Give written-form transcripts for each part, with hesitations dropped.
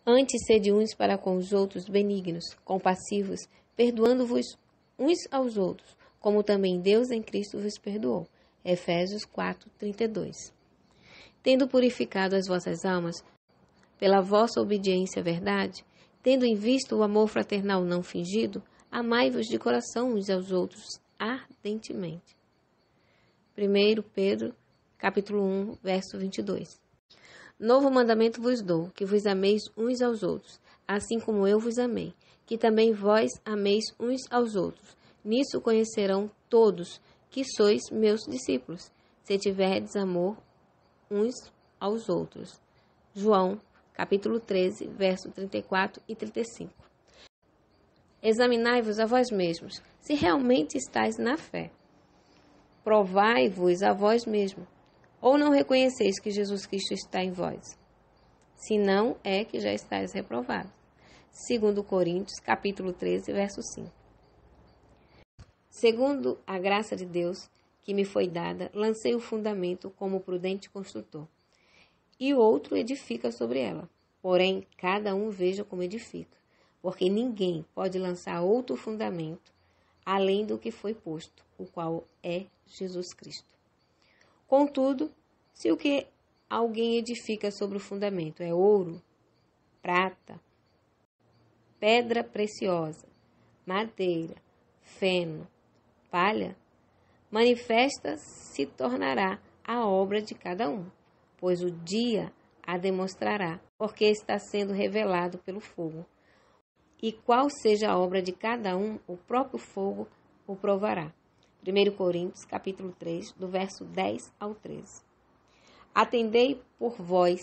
Antes sede uns para com os outros benignos, compassivos, perdoando-vos uns aos outros, como também Deus em Cristo vos perdoou. Efésios 4:32. Tendo purificado as vossas almas pela vossa obediência à verdade, tendo em vista o amor fraternal não fingido, amai-vos de coração uns aos outros ardentemente. 1 Pedro, capítulo 1, verso 22. Novo mandamento vos dou, que vos ameis uns aos outros, assim como eu vos amei, que também vós ameis uns aos outros. Nisso conhecerão todos que sois meus discípulos, se tiverdes amor uns aos outros. João, capítulo 13, verso 34 e 35. Examinai-vos a vós mesmos, se realmente estáis na fé. Provai-vos a vós mesmos, ou não reconheceis que Jesus Cristo está em vós? Se não, é que já estáis reprovados. 2 Coríntios, capítulo 13, verso 5. Segundo a graça de Deus que me foi dada, lancei o fundamento como prudente construtor, e o outro edifica sobre ela. Porém, cada um veja como edifica, porque ninguém pode lançar outro fundamento além do que foi posto, o qual é Jesus Cristo. Contudo, se o que alguém edifica sobre o fundamento é ouro, prata, pedra preciosa, madeira, feno, palha, manifesta se tornará a obra de cada um, pois o dia a demonstrará, porque está sendo revelado pelo fogo. E qual seja a obra de cada um, o próprio fogo o provará. 1 Coríntios, capítulo 3, do verso 10 ao 13. Atendei por vós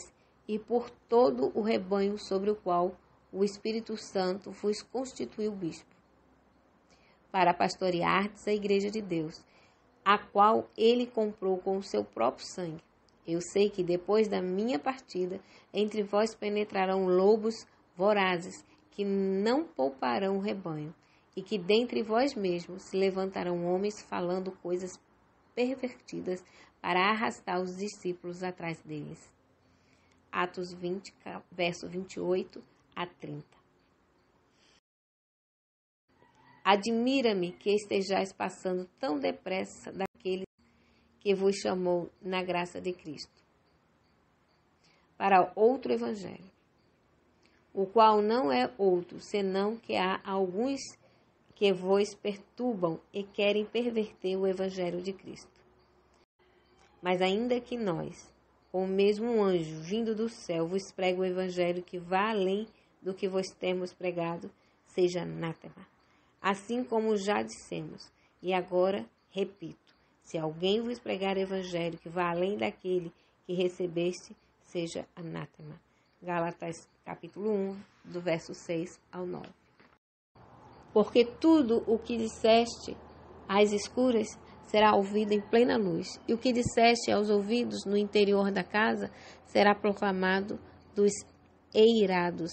e por todo o rebanho sobre o qual o Espírito Santo vos constituiu bispo, para pastoreardes a igreja de Deus, a qual ele comprou com o seu próprio sangue. Eu sei que depois da minha partida, entre vós penetrarão lobos vorazes, que não pouparão o rebanho, e que dentre vós mesmos se levantarão homens falando coisas pervertidas para arrastar os discípulos atrás deles. Atos 20, verso 28 a 30. Admira-me que estejais passando tão depressa daquele que vos chamou na graça de Cristo para outro evangelho, o qual não é outro, senão que há alguns que vos perturbam e querem perverter o evangelho de Cristo. Mas ainda que nós, com o mesmo anjo vindo do céu, vos pregue o evangelho que vá além do que vos temos pregado, seja anátema. Assim como já dissemos, e agora repito, se alguém vos pregar o evangelho que vá além daquele que recebeste, seja anátema. Gálatas, capítulo 1, do verso 6 ao 9. Porque tudo o que disseste às escuras será ouvido em plena luz, e o que disseste aos ouvidos no interior da casa será proclamado dos eirados.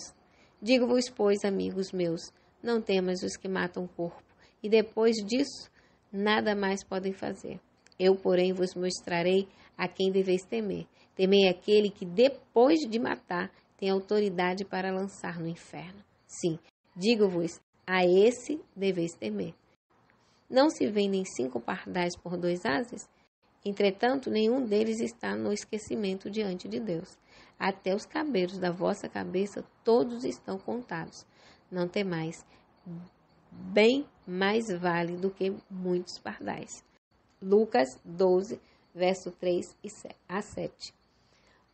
Digo-vos, pois, amigos meus, não temas os que matam o corpo, e depois disso nada mais podem fazer. Eu, porém, vos mostrarei a quem deveis temer. Temei aquele que, depois de matar, tem autoridade para lançar no inferno. Sim, digo-vos, a esse deveis temer. Não se vendem 5 pardais por 2 ases? Entretanto, nenhum deles está no esquecimento diante de Deus. Até os cabelos da vossa cabeça todos estão contados. Não temais, bem mais vale do que muitos pardais. Lucas 12, verso 3 a 7.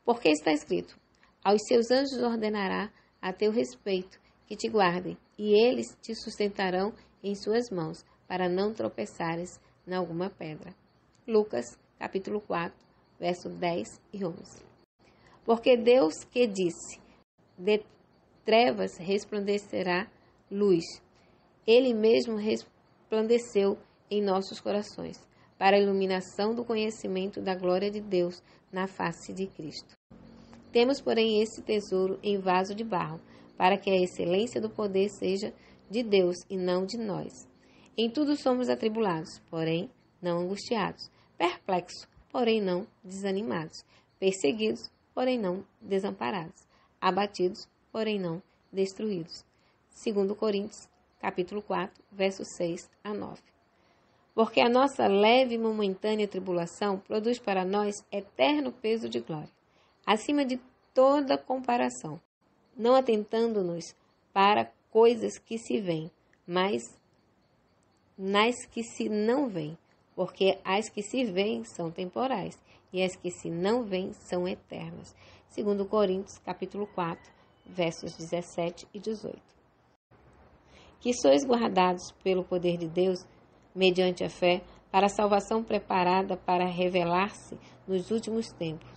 Porque está escrito, aos seus anjos ordenará a teu respeito que te guardem, e eles te sustentarão em suas mãos, para não tropeçares em alguma pedra. Lucas, capítulo 4, verso 10 e 11. Porque Deus que disse, de trevas resplandecerá luz, Ele mesmo resplandeceu em nossos corações, para a iluminação do conhecimento da glória de Deus na face de Cristo. Temos, porém, esse tesouro em vaso de barro, para que a excelência do poder seja de Deus e não de nós. Em tudo somos atribulados, porém não angustiados, perplexos, porém não desanimados, perseguidos, porém não desamparados, abatidos, porém não destruídos. 2 Coríntios, capítulo 4, versos 6 a 9. Porque a nossa leve e momentânea tribulação produz para nós eterno peso de glória, acima de toda comparação, não atentando-nos para coisas que se veem, mas nas que se não veem, porque as que se veem são temporais, e as que se não veem são eternas. 2 Coríntios, capítulo 4, versos 17 e 18. Que sois guardados pelo poder de Deus, mediante a fé, para a salvação preparada para revelar-se nos últimos tempos.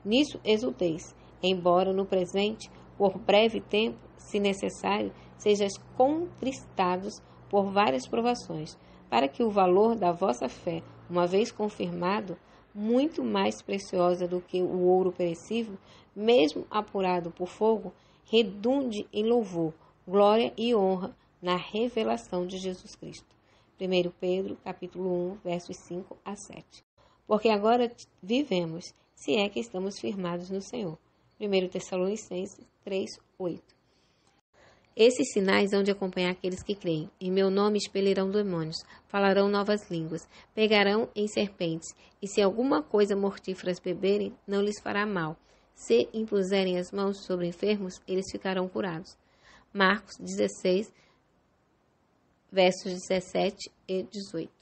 Nisso exulteis, embora no presente, por breve tempo, se necessário, sejais contristados por várias provações, para que o valor da vossa fé, uma vez confirmado, muito mais preciosa do que o ouro perecível, mesmo apurado por fogo, redunde em louvor, glória e honra na revelação de Jesus Cristo. 1 Pedro, capítulo 1, versos 5 a 7. Porque agora vivemos, se é que estamos firmados no Senhor. 1 Tessalonicenses 3, 8. Esses sinais hão de acompanhar aqueles que creem. Em meu nome expelirão demônios, falarão novas línguas, pegarão em serpentes, e se alguma coisa mortífera beberem, não lhes fará mal. Se impuserem as mãos sobre enfermos, eles ficarão curados. Marcos 16, versos 17 e 18.